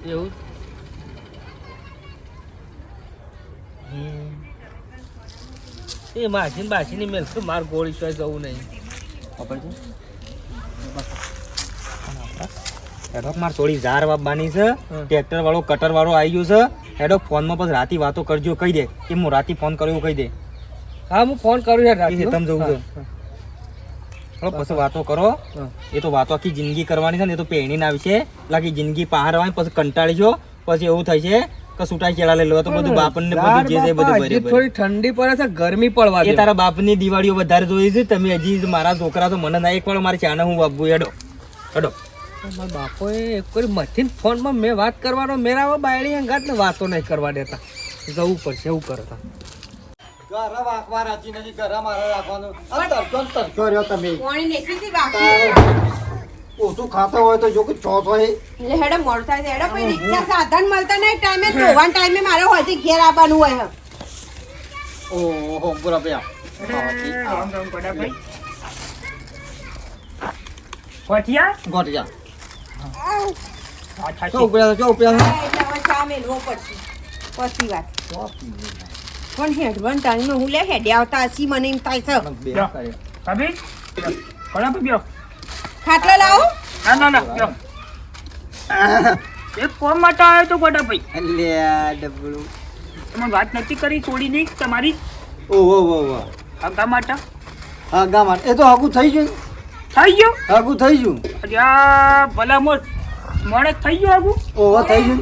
એવું એ માસી બાસીની મેલ તો માર ગોળી સિવાય જવું નહીં ખબર છે હેડો માર થોડી ઝાર બાની છે ટ્રેક્ટર વાળો કટર વાળો આવી ગયો છે હેડો ફોનમાં પછી રાતી વાતો કરજો કહી દે કે હું રાતી ફોન કર્યો એવું કહી દે. હા હું ફોન કરું યાર રાતે તમે જવું છે હેડો પછી વાતો કરો. એ તો વાતો આખી જિંદગી કરવાની છે ને એ તો પેણી ના વિશે લાગી જિંદગી પહાડવાની પછી કંટાળી જો પછી એવું થાય છે કે સુટાઈ ચેડા લઈ લો તો બધું બાપને બધું જે છે બધું બરાબર. થોડી ઠંડી પડે છે ગરમી પડવા એ તારા બાપની દિવાળીઓ વધારે જોઈ છે તમે હજી મારા છોકરા તો મને ના એક વાર મારી ચાને હું બાપુ હેડો હેડો. મારા બાપોએ એક વાર મથીન ફોનમાં મેં વાત કરવાનો મેરા બાયડી અંગાત ને વાતો નહીં કરવા દેતા જવું પડશે એવું કરતા ઘર વાકવા રાજી નથી ઘર મારે રાખવાનું આ તરતો રહ્યો તમે પાણી નેસીથી બાકી ઓછું ખાતો હોય તો જો કે છો છો એટલે હેડે મોડ થાય છે હેડે પછી રિક્ષા સાધન મળતા નહીં ટાઈમે ધોવાના ટાઈમે મારે હોયથી ઘેર આવવાનું હોય ઓહો બરા ભયા ગોટિયા ચો ઉપડ્યા એટલે હવે ચા મેલવો પડશે પછી વાત પણ હેડવાન ટાઈમે હું લે હેડે આવતા હસી મને એમ થાય છે ખાટલો લાવો એક કોમ માટે આવ્યો તો ગોડા ભાઈ અલ્યા ડબલું તમે વાત નથી કરી છોડી નહીં તમારી ઓહો ઓહો આગા માટે હા ગામમાં એ તો હગું થઈ ગયું થઈ ગયો હગું થઈ ગયું અલ્યા ભલા મોડ મોડે થઈ ગયો આગું ઓહો થઈ ગયું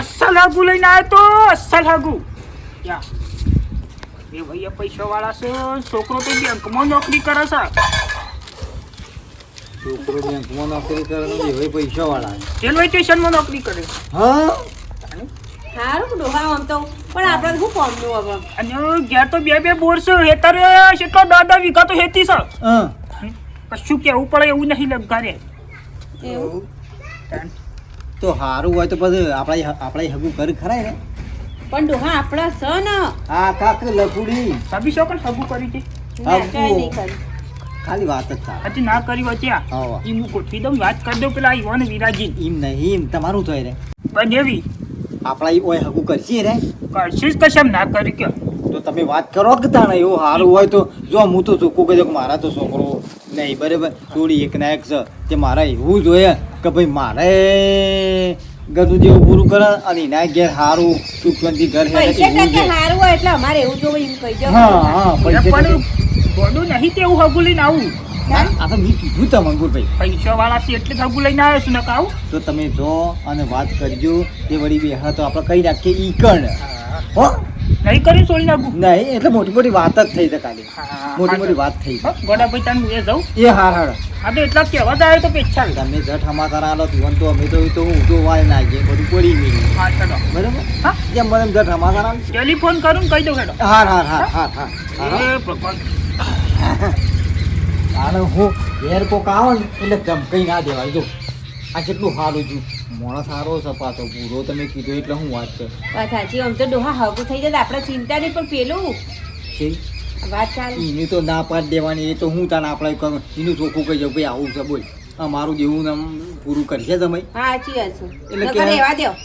અસલ આગું લઈને આવ્યો તો અસલ આગું ક્યાં એ ભૈયા પૈસા વાળા છે છોકરો તો બેંકમાં નોકરી કરે છે છોકરો બેંકમાં નોકરી કરે હવે પૈસા વાળા રેલવે સ્ટેશનમાં નોકરી કરે હા સારું ડોહા આમ તો પણ આપણે શું કોમનું હવે અને ઘેર તો બે બોર છે હેતરે કેટલો 10 વીઘા તો હેતી છે હા કશું કેવું પડે એવું નહીં લગારે એવું તો સારું હોય તો પછી આપણે હગું ઘર ખરાય ને પણ ડોહા આપણા છે ને હા કાક લખુડી સબી શું પણ સગું કરી છે ના કાંઈ નહીં કરી ખાલી વાત જ થાય હજી ના કરી વચ્યા હા ઈ હું ગોઠવી દઉં વાત કરી દઉં પેલા ઈવોને વિરાજી એમ નહીં એમ તમારું થાય રે પણ એવી આપણા ઈ ઓય હગું કરશી રે કરશીશ કશમ ના કરી કે તો તમે વાત કરો કે તાણે એવું સારું હોય તો જો હું તો ચોખ્ખું કહી દઉં કે મારા તો છોકરો નહીં બરાબર થોડી એક ના એક છે તે મારે એવું જોઈએ કે ભાઈ મારે ગધું જેવું પૂરું કરે અને એના ઘેર સારું સુખવંતી ઘર હે પૈસા ટકે સારું હોય એટલે અમારે એવું જોવું એમ કહી દો હા હા પૈસા પણ ગોડું નહીં તેવું હગું લઈને આવું આ તો મેં કીધું તમને અંગુરભાઈ પૈસા વાળા છે એટલે જ હગું લઈને આવ્યો છું નકા આવું તો તમે જો અને વાત કરજો તે વળી બે હા તો આપણે કહી નાખીએ ઈ કણ હો નહીં કરી છોડી નાખું નહીં એટલે મોટી મોટી વાત જ થઈ છે ખાલી મોટી મોટી વાત થઈ છે ગોડા ભાઈ તાન હું એ જાઉં એ હાર હાર આ તો એટલા કહેવા જ આવ્યો તો પેચ્છા તમે જઠ સમાચાર આલો તું તો અમે તો હું તો વાય નાખીએ બધું પડી ગયું હા ચલો બરાબર હા જેમ મને જઠ સમાચાર આલો ટેલિફોન કરું કહી દઉં હેડો હાર હાર હાર હાર હાર એ ભગવાન આને હું ઘેર કોક આવો ને એટલે ધમકાઈ ના દેવાય જો આ કેટલું સારું છું મોણો સારો સપાતો પૂરો તમે કીધું એટલે હું વાત છે વાત સાચી આમ તો ડોહા હગું થઈ જાય આપણે ચિંતા નહીં પણ પેલું છે વાત ચાલે એની તો ના પાડ દેવાની એ તો હું તાને આપણે કરું એનું ચોખ્ખું કહી જાઉં ભાઈ આવું છે બોલ અમારું જેવું નામ પૂરું કરશે તમે હા સાચી વાત છે એટલે નકર કે- રહેવા દ્યો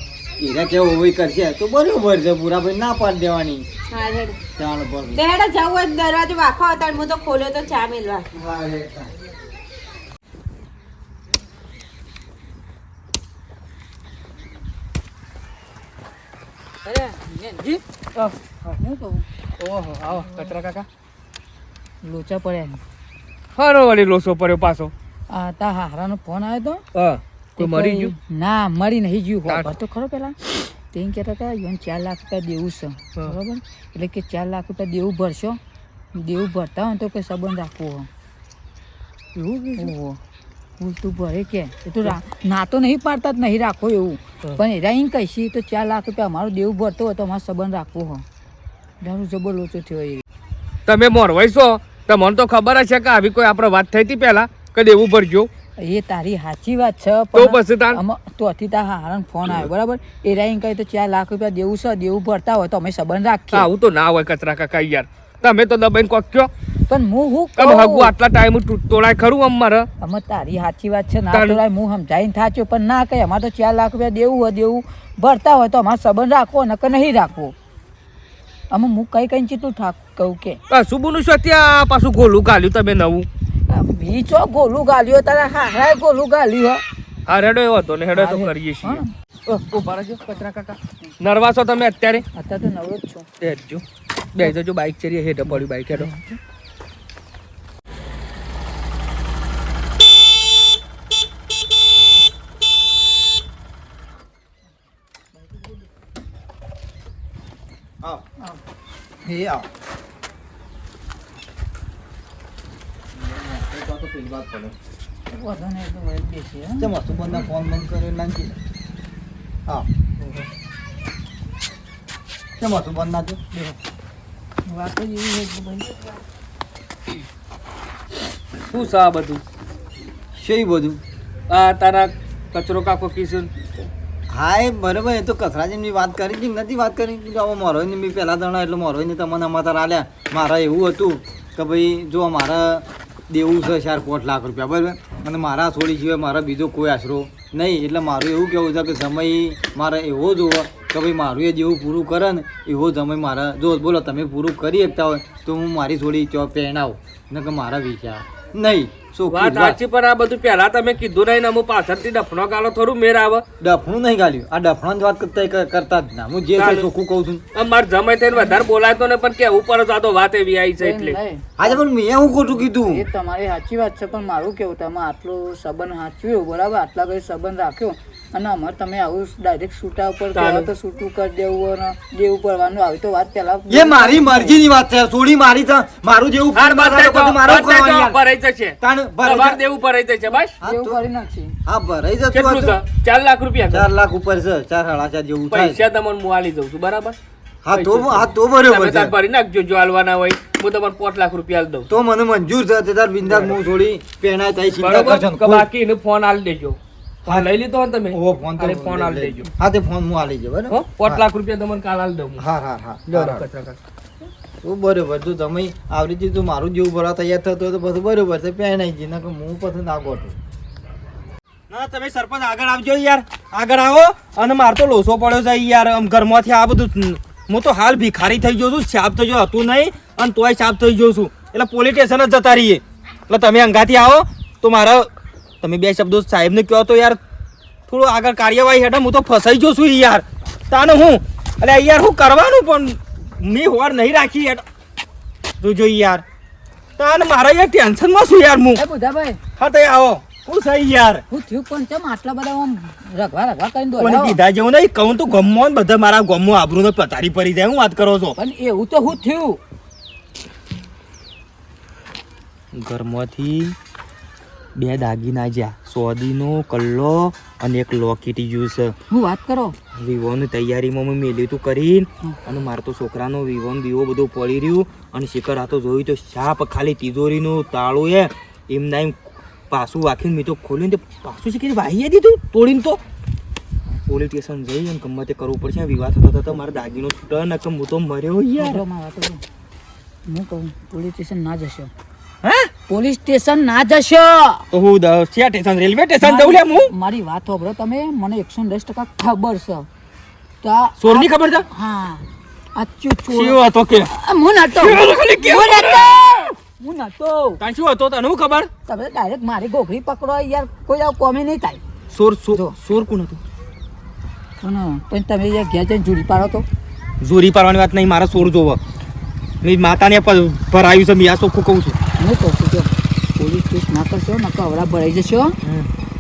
એના કેવું હોય કરશે તો બરોબર છે પૂરા ભાઈ ના પાડ દેવાની હા હેડ ચાલો પર તે હેડો જવું હોય તો દરવાજો વાખો હતા હું તો ખોલ્યો તો ચા મેલવા અરે જી હું કહું ઓહો આવો કચરા કાકા લોચા પડ્યા હારો વળી લોસો પડ્યો પાછો આ તા હારાનો ફોન આવ્યો હા તો કોઈ મરી ગયું ના મરી નહીં ગયું તાર. ખબર તો ખરો પેલા તે કહેતા હતા યોન 4 લાખ રૂપિયા દેવું છે હા. બરાબર એટલે કે 4 લાખ રૂપિયા દેવું ભરશો દેવું ભરતા હોય તો કે સંબંધ રાખવો હોય એવું કીધું? ઓહો ઉલટું ભરે કે એ તો ના તો નહીં પાડતા જ નહીં રાખો એવું પણ એરા એમ કહીશી તો 4 લાખ રૂપિયા અમારું દેવું ભરતો હોય તો અમારે સંબંધ રાખવો હોય દારૂ જબર લોચો થયો એ તમે મોરવાઈ છો તમને તો ખબર જ છે કે આવી કોઈ આપણે વાત થઈ હતી પહેલા કે દેવું ભરજો એ તારી સાચી વાત છે તો પછી તાર તોથી તાર હારાનો ફોન આવ્યો બરાબર એ રાઈન કહે તો 4 લાખ રૂપિયા દેવું છે દેવું ભરતા હોય તો અમે સંબંધ રાખીએ આવું તો ના હોય કચરા કાકા યાર તમે તો દબાઈને કોક કયો પણ હું હું તમે કહું? હગું આટલા ટાઈમ તોડાય ખરું અમારે અમે તારી સાચી વાત છે ના તાન- તો હું સમજાઈને થાચ્યો પણ ના કઈ અમારે તો 4 લાખ રૂપિયા દેવું હોય દેવું ભરતા હોય તો અમારે સંબંધ રાખવો નકર નહીં રાખવો. અમે હું કઈ કઈ ચીટલું કહું કે શું બોલું છું ત્યાં પાછું ગોલું ગાલ્યું તમે નવું બીચો ગોલું ગાલ્યો તારા હારાય ગોલું ગાલ્યું હા રેડો એવો હતો ને હેડો તો કરીએ છીએ ઉભા રહેજો કચરા કાકા નરવા છો તમે અત્યારે અત્યારે તો નવરો જ છું. બેસજો બે જજો બાઇક ચડીએ હેઠે પડ્યું બાઇક હેડો આવ એ આવ વધુ નહીં તો વળી બેસીએ, હં? તે મસ્ત બંધા ફોન બંધ કર્યો નાખી આવ તે મસ્ત બંધ નાખ્યો વાતો જ એવી છે કે ભાઈ શું છે આ બધું છે ઈ બધું આ તારા કચરો કાકો કિશન હા એ બરાબર એ તો કથરાજીની વાત કરી હતી નથી વાત કરી હવે મોરોઈને મેં પહેલાં દણા એટલે મોરોઈને તમને અમારા આલ્યા મારા એવું હતું કે ભાઈ જો મારા દેવું છે 4-5 લાખ રૂપિયા બરાબર અને મારા છોડી સિવાય મારા બીજો કોઈ આશરો નહીં એટલે મારું એવું કહેવું છે કે સમય મારે એવો જોવો કે ભાઈ મારું એ જેવું પૂરું કરે ને એવો સમય મારા જો બોલો તમે પૂરું કરી શકતા હોય તો હું મારી છોડી ચો પહેણાવું ને કે મારા વિચાર નહીં શું વાત સાચી પણ આ બધું પહેલા તમે કીધું નહીં ને હું પાછળથી ડફનો ગાલો થોડું મેર આવે ડફણું નહીં ગાલ્યું આ ડફણાની જ વાત કરતા જ ના હું જે છે ચોખ્ખું કહું છું અમારે જમાઈ થઈને વધારે બોલાય ને પણ કેવું પડે તો આ તો વાત એવી આવી છે એટલે નહીં, આજે પણ મેં હું ખોટું કીધું એ તમારી સાચી વાત છે પણ મારું કેવું તમે આટલો સંબંધ સાચવ્યો બરાબર આટલા કઈ સંબંધ રાખ્યો અને અમારે તમે આવું ડાયરેક્ટ છૂટા ઉપર કહેવા તો છૂટું કરી દેવું અને દેવું પડવાનું આવી તો વાત પહેલા એ મારી મરજીની વાત છે થોડી મારી છે મારું જેવું હાર ફૂલ મારે તો બધું મારું કરવાનું યાર. ભરાઈ જશે તાણ ભરાઈ તમારે જા. દેવું ભરાઈ જશે બસ હા દેવું તો- કરી નાખશે. હા ભરાઈ જતું કેટલું હતું. છે 4 લાખ રૂપિયા 4 લાખ ઉપર છે 4-4.5 જેવું થાય પૈસા તમને હું આલી દઉં છું બરાબર હા તો બરોબર તમે તાર છે ભરી નાખજો જો આલવાના હોય હું તમને 5 લાખ રૂપિયા આલી દઉં તો મને મંજૂર છે તે તાર બિંદાસ હું થોડી પહેણાય તારી ચિંતા બરાબર કરશો ને. કે બાકી એને ફોન આલી દેજો હા લઈ લીધો ને તમે ઓહો, ફોન તો અરે ફોન આલી લઈ દેજો હા તે ફોન હું આલી જાય બરાબર હો 5 લાખ રૂપિયા તમને કાલ આલી દઉં હું. હા હા હા લો, હા, હા. કચરા કાકા. તો બરોબર તું તમે આવડી રીતે તું મારું જેવું ભરવા તૈયાર થતો હોય તો બધું બરોબર છે પહેણાઈ જઈ નકર હું પસંદ આ ગોઠું ના તમે સરપંચ આગળ આવજો યાર આગળ આવો અને માર તો લોસો પડ્યો છે યાર આમ ઘરમાંથી આ બધું હું તો હાલ ભિખારી થઈ ગયો છું છાપ તો જો હતું નહીં અને તોય છાપ થઈ ગયો છું એટલે પોલીસ સ્ટેશન જ જતા રહીએ એટલે તમે અંગાથી આવો તો મારા તમે 2 શબ્દો સાહેબને કહો તો યાર થોડું આગળ કાર્યવાહી હેઠળ હું તો ફસાઈ ગયો છું યાર તાને હું એટલે યાર હું કરવાનું પણ મેં હોડ નહીં રાખી યાર તું જો યાર તાને મારા યાર ટેન્શનમાં છું યાર હું એ બુધાભાઈ હા તો આવો હું સહી યાર હું થયું પણ ચમ આટલા બધા આમ રગવા કરીને કોને દોડ્યા કીધા જેવું નહીં કહું તો ગમો ને બધા મારા ગમો આબરૂ પથારી પડી જાય હું વાત કરો છો પણ એવું તો હું થયું ઘરમાંથી 2 દાગીના જ્યાં સોદીનો કલ્લો અને એક લોકેટી જ્યુસ હું વાત કરો વિવોની તૈયારીમાં મેં મેલ્યું તું કરીને અને મારે તો છોકરાનો વિવોન વિવો બધું પડી રહ્યું અને શિખર આ તો જોયું તો શાપ ખાલી તિજોરીનું તાળું એમ ના એમ પાછું વાંખીને મેં તો ખોલ્યું ને તે પાછું છે કે વાહીએ દીધું તોડીને તો પોલીસ સ્ટેશન જઈ અને ગમે તે કરવું પડશે વિવાદ થતા થતા મારા દાગીનો છૂટા ને હું તો મર્યો યાર સાંભળો મારી વાતો તો. હું કહું પોલીસ સ્ટેશન ના જશો હે પોલીસ સ્ટેશન ના જશો તો હું સ્ટેશન રેલવે સ્ટેશન જઉં લે હું મારી વાત સાંભળો તમે મને 110% ખબર છે તો આ- ચોરની ખબર છે હા આ ચોર શિવ હતો કે હું નતો ખાલી કેવું હું નતો કાં શું હતો તને હું ખબર તમે ડાયરેક્ટ મારી ગોગડી પકડો યાર કોઈ આવું કોમે નહીં થાય સોર સોર કોણ હતું પણ તમે યાર ઘેર જઈને જુડી પાડો તો જોરી પાડવાની વાત નહીં મારા સોર જોવો મેં માતાને ભરાયું છે મેં આ ચોખ્ખું કહું છું હું કહું છું જો પોલીસ કેસ ના કરશો નકર અવળા ભરાઈ જશો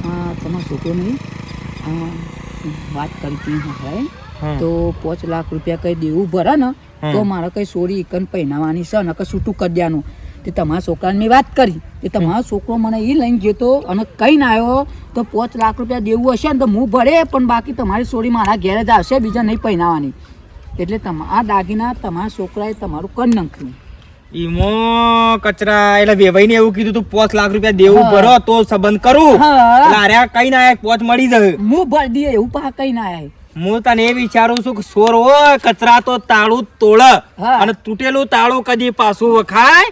હા તમારો છોકરો નહીં વાત કરી હતી હમણાં તો 5 લાખ રૂપિયા કઈ દેવું ભરે ને તો મારે કઈ સોરી એકન પહેરાવાની છે નકર છૂટું કરી દેવાનું તે તમારા છોકરાને મેં વાત કરી કે તમારો છોકરો મને એ લઈને જતો અને કઈ ના આવ્યો તો 5 લાખ રૂપિયા દેવું હશે ને તો હું ભરે પણ બાકી તમારી સોરી મારા ઘેર જ આવશે બીજા નહીં પહેરાવાની એટલે આ દાગીના તમારા છોકરાએ તમારું કરી નાખ્યું ઈમો કચરા એટલે વેવાઈને એવું કીધું તું 5 લાખ રૂપિયા દેવું ભરો તો સંબંધ કરું હા. એટલે અરે કઈ ના 5 મળી જાય હું ભરી દઈએ એવું પા કઈ ના આવ્યા હું તને એ વિચારું છું કે સોર હોય કચરા તો તાળું તોડ હા. અને તૂટેલું તાળું કદી પાછું વખાય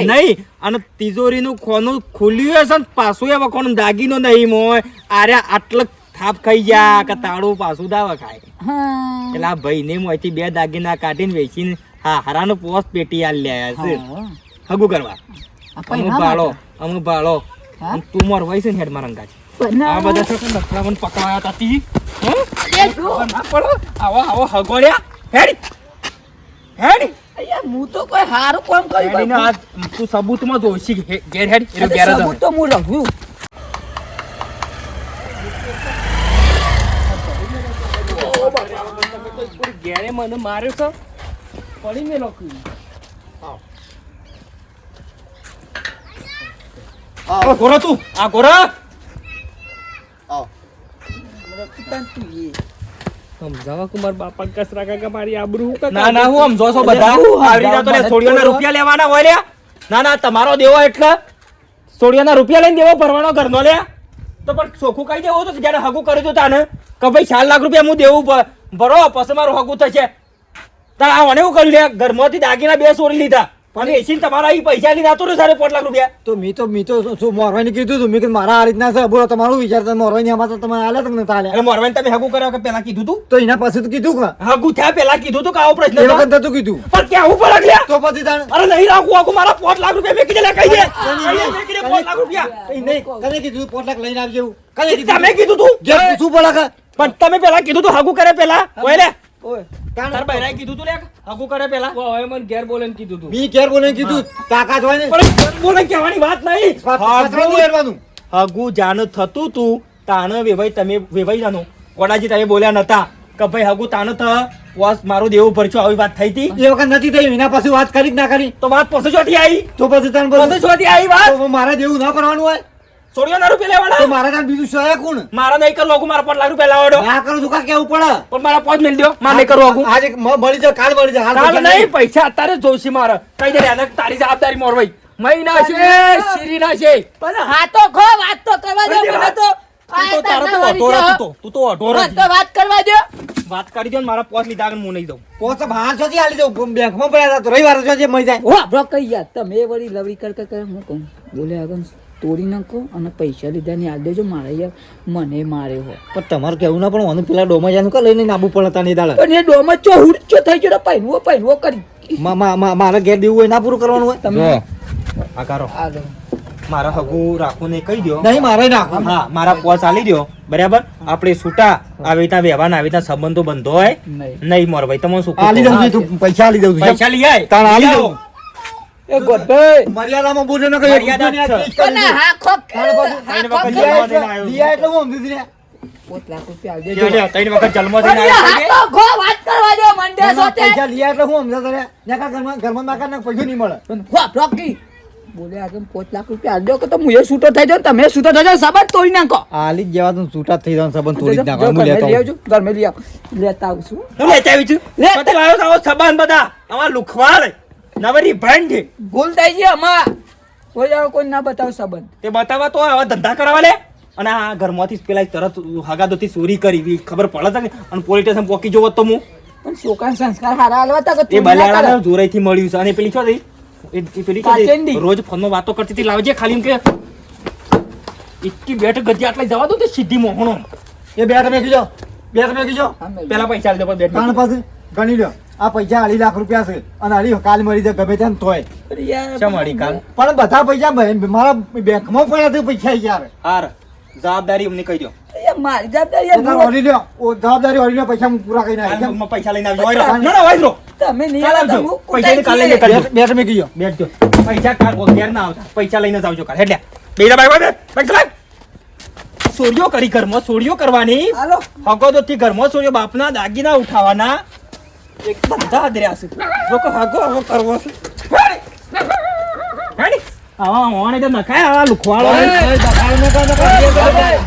નહીં અને તિજોરીનું ખોનું ખુલ્યું હશે ને પાછું એ વખોનું દાગીનો નહીં મોય આરે આટલો થાપ ખાઈ જા કે તાળું પાછું દા વખાય હા એટલે આ ભાઈને મોયથી 2 દાગીના કાઢીને વેચીને હા હરાનો પોસ્ટ પેટી આલ લ્યા છે હગું કરવા અમુ ભાળો હા? અને તું મોર હોય છે ને હેડ મારંગા આ બધા છોકરા નખરા મને પકવાયા તા તી ના પડો આવો હગોડ્યા હેડ હું તો કોઈ સારું કામ હેડીને આ તું સબૂતમાં જોઈશી ઘેર હેડ એનો ઘેર જ તો હું રહું ઘેરે મને માર્યો છે પડી મેં લખ્યું ઓ ગોરો તું આ ગોરા સમજાવા કુમાર બાપા કસરા કાકા મારી આબરૂ હું કાકા ના હું સમજો છો બધા આવરી જાતો લે સોડિયોના રૂપિયા લેવાના હોય લ્યા ના તમારો દેવો એટલે સોડિયોના રૂપિયા લઈને દેવો ભરવાનો ઘરનો લે તો પણ ચોખ્ખું કહી દેવો તો જ્યારે હગું કરી દો તાને કે ભાઈ 4 લાખ રૂપિયા હું દેવું ભરો પછી મારું હગું થશે તાર આ મને એવું કર્યું લે ઘરમાંથી દાગીના 2 ચોરી લીધા પણ એસી તમારા અહીં પૈસા લઈને આતો ને 5.5 લાખ રૂપિયા તો મી તો શું મોરવાઈને કીધું તું મેં કીધું મારા આ રીતના છે બોલો તમારું વિચાર તમે મોરવાઈને આમાં તો તમે આલે તમને તાલે એટલે મોરવાન તમે હગું કર્યો કે પેલા કીધું તું તો એના પાસે તો કીધું કે હગું થયા પેલા કીધું તું કે આવો પ્રશ્ન એ હતો? વખત નતું કીધું પણ કેવું પડે લ્યા તો પછી તાણ અરે નહીં રાખું આગું મારા 5 લાખ રૂપિયા મેકી દે લે કહી દે મેકી દે 5 લાખ રૂપિયા નહીં કને કીધું 5 લાખ લઈને આવજે એવું કને કીધું તમે કીધું તું જે પૂછવું પડે કે પણ તમે પેલા કીધું તું હગું કરે પેલા ઓય લે ઓય તાર બૈરાએ કીધું તું લે હગું કરે પેલા હવે મને ઘેર બોલાઈને કીધું તું મી ઘેર બોલે કીધું તાકાત હોય ને પણ બોલે કહેવાની વાત નહીં પાછળ હેરવાનું હગું જાણ થતું તું તાણ વેવાઈ તમે વેવાઈ જાનો કોડાજી તમે બોલ્યા નતા કે ભાઈ હગું તાણ થ વાસ મારું દેવું ભરજો આવી વાત થઈ હતી એ વખત નથી થઈ એના પાસે વાત કરી કે ના કરી તો વાત પછી ચોથી આવી તો પછી તાણ પછી ચોથી આવી વાત તો મારે જેવું ના કરવાનું હોય સોડિયોના રૂપિયા તો લેવાના મારે તાણ બીજું સહાય કોણ મારા નહીં કરો હગું મારા 5 લાખ રૂપિયા લાવડો ના કરું છું કા કેવું પડે પણ મારા 5 મિલ દો માર નહીં કરો હગું આજે મળી જાય કાલ મળી જાય હાલ કાલ પૈસા નહીં પૈસા અત્યારે જોશી મારે કઈ દે આને તારી જવાબદારી મોરવાઈ મહિના છે શીરીના છે પણ હા તો ખો વાત તો કરવા દો મને તો તું તો તારો તો અઢોરો તું તો અઢોરો વાત તો વાત કરવા દો વાત કરી દો ને મારા 5 લીધા હું નહીં દઉં પોચ બહાર છોથી આલી દઉં બેંકમાં પડ્યા હતા તો રવિવારે છોથી મળી જાય ઓ બ્રો કઈ યાર તમે વળી લવડી કર હું કહું બોલે આગળ તોડી નાખો અને પૈસા લીધા ની આલ દેજો મારે યાર મને માર્યો હો પણ તમારું કેવું ના પણ મને પેલા ડોમા જાનું કા લઈને આબુ પડે તાની દાડા પણ એ ડોમો ચો હુડચો થઈ ગયો પહેરવો કરી મારે ઘેર દેવું હોય ના પૂરું કરવાનું હોય તમે આ કરો આ લો મારા હગું રાખું ને કહી દો નહીં મારે નાખવું હા મારા પોચ આલી દો બરાબર આપણે છૂટા આવી રીતના વ્યવહાર આવી રીતના સંબંધો બંધો હોય નહીં મોર ભાઈ તમને શું આલી દઉં છું તું પૈસા આલી દઉં છું પૈસા લઈ આય તાણ આલી દઉં એ ગોડભાઈ મર્યાદામાં બોલે ન કહે મર્યાદા જ છે. પણ હા ખો ત્રણ વખત જન્મ થઈને આવ્યો. દિયા એટલે હું સમજી દે 5 લાખ રૂપિયા આલ જો, દેજો જો, ત્રણ વખત જન્મ થઈને પણ આવ્યો હા છે. તો ખો વાત કરવા દો મંડે સોતે પૈસા લીયા એટલે હું સમજા તને નેકા ઘરમાં નાકા ને પૈસા નહીં મળે પણ ખો બ્રોકી બોલે આગળ 5 લાખ રૂપિયા આલ દો કે તો હું એ છૂટો થઈ જાઉં તમે છૂટો થઈ જાઓ સાબત તોડી નાખો આલી જ જવા તું છૂટા થઈ જવાનું સંબંધ તોડી જ નાખવાનું હું ઘરમાં લેતો લઈ આવું. આવજો ઘરમાં લઈ આવ લેતા આવું છું હું લેતા આવી છું લે. પતે લાવ્યો તો આવો સબાન બધા આવા લુખવાડ નવરી ભાંડ છે. ભૂલ થઈ ગઈ અમાર કોઈ આવો કોઈ ના બતાવ સંબંધ તે બતાવવા તો આવા ધંધા કરાવવા લે અને આ ઘરમાંથી જ પેલા તરત હગાદોથી ચોરી કરી ખબર પડે છે ને અને પોલીસ સ્ટેશન પોકી જોવો તો હું પણ છોકરા સંસ્કાર હારા હાલવા તા કે એ તું ના કરે. બલિયાળા જોરાઈથી મળ્યું છે અને પેલી છો થઈ એ પેલી છો કાચેંડી. રોજ ફોનમાં વાતો કરતી હતી લાવજે ખાલી એમ કે ઇટકી બેઠ ગધી આટલે જવા દો તે સીધી મોહણો એ બે તમે કીજો હા, મેં પેલા પૈસા આલી દો બેઠ તાણ પાસે ગણી લ્યો આ પૈસા 2.5 લાખ રૂપિયા છે અને અઢી કાલ મળી જાય ગમે ત્યાં તોય અરે યાર, શા મળી કાલ? પણ બધા પૈસા મારા બેંકમાં પડ્યા છે પૈસા યાર હાર જવાબદારી અમને કહી દો યાર મારી જવાબદારી યાર, તાર ઓરી લ્યો ઓ જવાબદારી ઓરી લ્યો પૈસા હું પૂરા કરીને આવી હાલ, પૈસા લઈને આવજો વાયરો. ના ના વાયરો. તમે નહીં કાલ આવતા, આવજો. હું પૈસા ની કાલ લઈને કુટાઈ કરજો. બે તમે કીજો બેઠજો પૈસા કાલ ઘેર ના આવતા પૈસા લઈને જ આવજો કાલ એટલે બેજા ભાઈ પૈસા લાવ ચોરીઓ કરી ઘરમાં ચોરીઓ કરવાની હાલો હગો થી ઘરમાં ચોરીઓ બાપના દાગીના ઉઠાવવાના એક બધા આદર્યા છે લોકો હગો હગો કરવો છે હેડી આવા હોવાને તો નખાય આવા લુખવાળો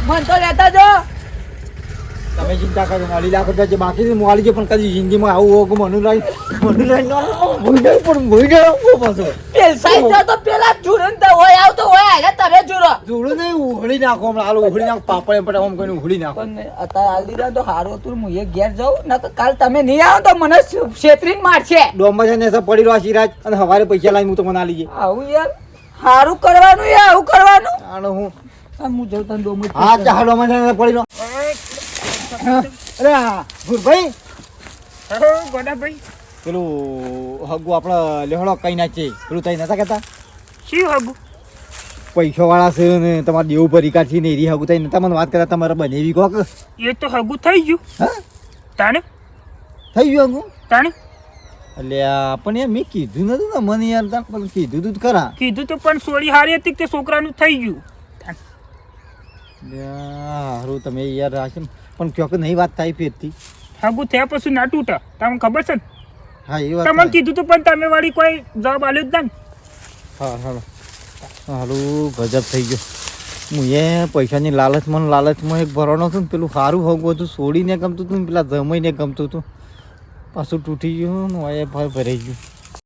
મન તો લેતા જો તમે ચિંતા કરો 2.5 લાખ રૂપિયા જે બાકી છે મોવાલી પણ કદી જિંદગીમાં આવું હોગું મનુ લઈ પણ ભૂઈ ગયો પાછો પેલ સાઈડ જાઓ તો પેલા જ ચૂરણ તો હોય આવ તો હોય આલે તમે ચૂરો જોડું નહીં ઉઘડી નાખો હમણાં હાલ ઉઘડી નાખો પાપડ એમ આમ કરીને ઉઘડી નાખો પણ અત્યારે હાલ દીધા તો હારું હતું હું એ ઘેર જાઉં નકર કાલ તમે નહીં આવો તો મને છેતરીને મારશે ડોમમાં છે ને એસા પડી રહ્યો આ સિરાજ અને સવારે પૈસા લાવીને હું તો મને આલી જઈએ આવું યાર હારું કરવાનું યાર આવું કરવાનું આનો હું હું જઉં તને ડોમો હા ચાલ ડોમમાં છે ને પડી રહ્યો અરે હા ભૂરભાઈ ગોડાભાઈ પેલું હગુ આપણે લેહડો કઈ નાખીએ પેલું તઈ નતા કહેતા શું હગું પૈસા વાળા છે ને તમારે દેવું પરિકાર છે ને એરી હગુ તઈ નતા મને વાત કરતા તમારે બનેવી કોક એ તો હગું થઈ ગયું હા તાણે થઈ ગયું હગુ તાણે એટલે પણ યાર મેં કીધું નતું ને મને યાર તાર પેલું કીધું તું જ ખરા કીધું તો પણ સોળી હારી હતી કે છોકરાનું થઈ ગયું હારું તમે યાર રાશી પણ ક્યોક નહીં વાત થાય ફેરથી હગું થયા પછી ના તૂટા તમને ખબર છે ને હા એ વાત તમને કીધું તું પણ તમે વાળી કોઈ જવાબ આલ્યો જ ના ને. હા હાલો હારું ગજબ થઈ ગયો હું એ પૈસાની લાલચમાં એક ભરવાનો હતું ને પેલું સારું હોગું હતું છોડીને ગમતું હતું ને પેલા જમાઈને ગમતું હતું પાછું તૂટી ગયું ને એ ભરાઈ ગયું